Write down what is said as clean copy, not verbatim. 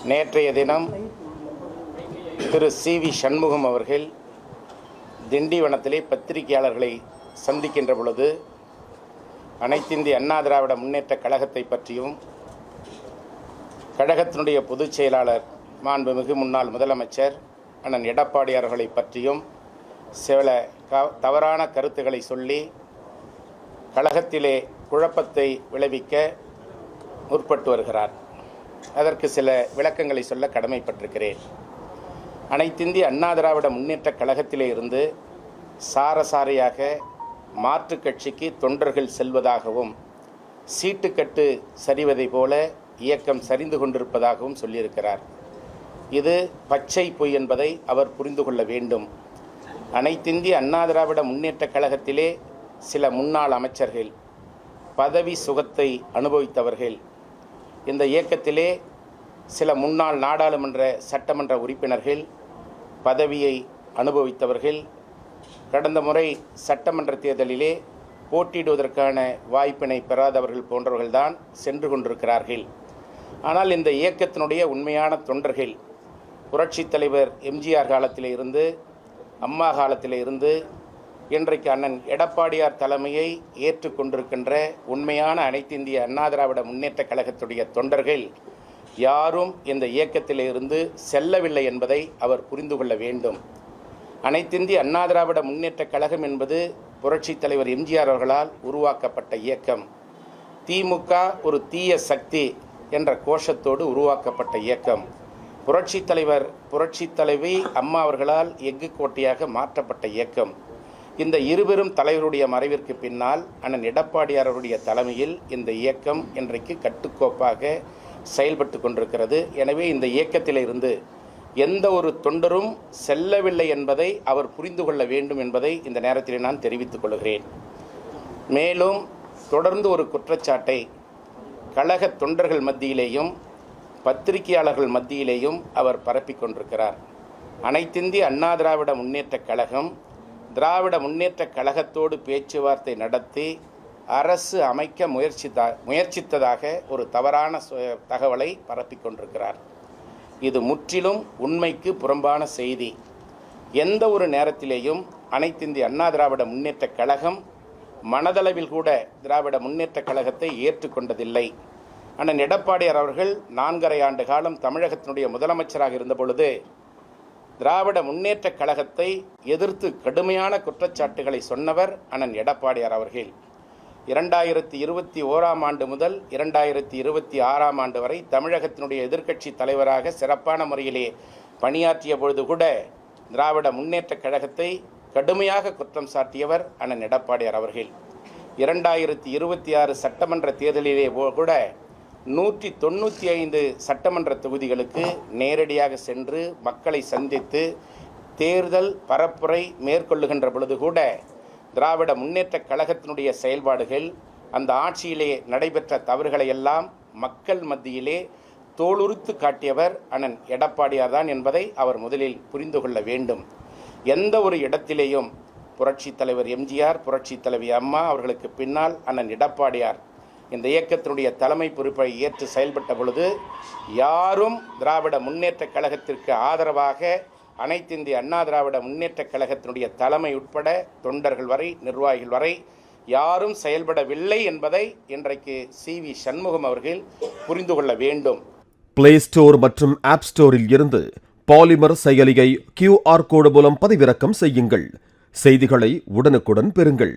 நேற்றைய தினம் திரு சி.வி. சண்முகம் அவர்கள் திண்டிவனத்திலே பத்திரிகையாளர்களை சந்திக்கின்ற பொழுது அனைத்திந்திய அண்ணா திராவிட முன்னேற்றக் கழகத்தை பற்றியும் கழகத்தினுடைய பொதுச் செயலாளர் மாண்புமிகு முன்னாள் முதலமைச்சர் அண்ணன் எடப்பாடி அவர்களை பற்றியும் சில தவறான கருத்துக்களை சொல்லி கழகத்திலே குழப்பத்தை விளைவிக்க முற்பட்டு வருகிறார். அதற்கு சில விளக்கங்களை சொல்ல கடமைப்பட்டிருக்கிறேன். அனைத்திந்திய அண்ணா திராவிட முன்னேற்றக் கழகத்திலே இருந்து சாரசாரியாக மாற்றுக் கட்சிக்கு தொண்டர்கள் செல்வதாகவும் சீட்டுக்கட்டு சரிவதை போல இயக்கம் சரிந்து கொண்டிருப்பதாகவும் சொல்லியிருக்கிறார். இது பச்சை பொய் என்பதை அவர் புரிந்து கொள்ள வேண்டும். அனைத்திந்திய அண்ணா திராவிட முன்னேற்றக் கழகத்திலே சில முன்னாள் அமைச்சர்கள் பதவி சுகத்தை அனுபவித்தவர்கள், இந்த இயக்கத்திலே சில முன்னாள் நாடாளுமன்ற சட்டமன்ற உறுப்பினர்கள் பதவியை அனுபவித்தவர்கள், கடந்த முறை சட்டமன்ற தேர்தலிலே போட்டியிடுவதற்கான வாய்ப்பினை பெறாதவர்கள் போன்றவர்கள்தான் சென்று கொண்டிருக்கிறார்கள். ஆனால் இந்த இயக்கத்தினுடைய உண்மையான தொண்டர்கள் புரட்சித் தலைவர் எம்ஜிஆர் காலத்திலே இருந்து அம்மா காலத்திலே இருந்து இன்றைக்கு அண்ணன் எடப்பாடியார் தலைமையை ஏற்றுக்கொண்டிருக்கின்ற உண்மையான அனைத்திந்திய அண்ணா திராவிட முன்னேற்றக் கழகத்துடைய தொண்டர்கள் யாரும் இந்த இயக்கத்திலே இருந்து செல்லவில்லை என்பதை அவர் புரிந்து கொள்ள வேண்டும். அனைத்திந்திய அண்ணா திராவிட முன்னேற்றக் கழகம் என்பது புரட்சித் தலைவர் எம்ஜிஆர் அவர்களால் உருவாக்கப்பட்ட இயக்கம். திமுக ஒரு தீய சக்தி என்ற கோஷத்தோடு உருவாக்கப்பட்ட இயக்கம். புரட்சித் தலைவி அம்மா அவர்களால் எஃகு கோட்டையாக மாற்றப்பட்ட இயக்கம். இந்த இருவரும் தலைவருடைய மறைவிற்கு பின்னால் அண்ணன் எடப்பாடியாருடைய தலைமையில் இந்த இயக்கம் இன்றைக்கு கட்டுக்கோப்பாக செயல்பட்டு கொண்டிருக்கிறது. எனவே இந்த இயக்கத்தில் இருந்து எந்த ஒரு தொண்டரும் செல்லவில்லை என்பதை அவர் புரிந்து கொள்ள வேண்டும் என்பதை இந்த நேரத்தில் நான் தெரிவித்துக் கொள்கிறேன். மேலும் தொடர்ந்து ஒரு குற்றச்சாட்டை கழக தொண்டர்கள் மத்தியிலேயும் பத்திரிகையாளர்கள் மத்தியிலேயும் அவர் பரப்பிக் கொண்டிருக்கிறார். அனைத்திந்திய அண்ணா திராவிட முன்னேற்றக் கழகம் திராவிட முன்னேற்றக் கழகத்தோடு பேச்சுவார்த்தை நடத்தி அரசு அமைக்க முயற்சித்ததாக ஒரு தவறான தகவலை பரப்பிக் கொண்டிருக்கிறார். இது முற்றிலும் உண்மைக்கு புறம்பான செய்தி. எந்த ஒரு நேரத்திலேயும் அனைத்திந்திய அண்ணா திராவிட முன்னேற்றக் கழகம் மனதளவில் கூட திராவிட முன்னேற்றக் கழகத்தை ஏற்றுக்கொண்டதில்லை. அண்ணன் எடப்பாடியார் அவர்கள் 4.5 ஆண்டு காலம் தமிழகத்தினுடைய முதலமைச்சராக இருந்த பொழுது திராவிட முன்னேற்றக் கழகத்தை எதிர்த்து கடுமையான குற்றச்சாட்டுகளை சொன்னவர் அண்ணன் எடப்பாடியார் அவர்கள். 2021 ஆண்டு முதல் 2026 ஆண்டு வரை தமிழகத்தினுடைய எதிர்க்கட்சி தலைவராக சிறப்பான முறையிலே பணியாற்றிய பொழுது கூட திராவிட முன்னேற்றக் கழகத்தை கடுமையாக குற்றம் சாட்டியவர் அண்ணன் எடப்பாடியார் அவர்கள். 2026 சட்டமன்ற தேர்தலிலே கூட 195 சட்டமன்ற தொகுதிகளுக்கு நேரடியாக சென்று மக்களை சந்தித்து தேர்தல் பரப்புரை மேற்கொள்ளுகின்ற பொழுது கூட திராவிட முன்னேற்றக் கழகத்தினுடைய செயல்பாடுகள், அந்த ஆட்சியிலே நடைபெற்ற தவறுகளை எல்லாம் மக்கள் மத்தியிலே தோலுரித்து காட்டியவர் அண்ணன் எடப்பாடியார் தான் என்பதை அவர் முதலில் புரிந்து கொள்ள வேண்டும். எந்த ஒரு இடத்திலேயும் புரட்சித் தலைவர் எம்ஜிஆர், புரட்சித் தலைவி அம்மா அவர்களுக்கு பின்னால் அண்ணன் எடப்பாடியார் இந்த இயக்கத்தினுடைய தலைமை பொறுப்பை ஏற்று செயல்பட்ட பொழுது யாரும் திராவிட முன்னேற்றக் கழகத்திற்கு ஆதரவாக அனைத்திந்திய அண்ணா திராவிட முன்னேற்றக் கழகத்தினுடைய தலைமை உட்பட தொண்டர்கள் வரை நிர்வாகிகள் வரை யாரும் செயல்படவில்லை என்பதை இன்றைக்கு சி.வி. சண்முகம் அவர்கள் புரிந்து கொள்ள வேண்டும். பிளே ஸ்டோர் மற்றும் ஆப் ஸ்டோரில் இருந்து பாலிமர் செயலியை QR கோடு மூலம் பதிவிறக்கம் செய்யுங்கள். செய்திகளை உடனுக்குடன் பெறுங்கள்.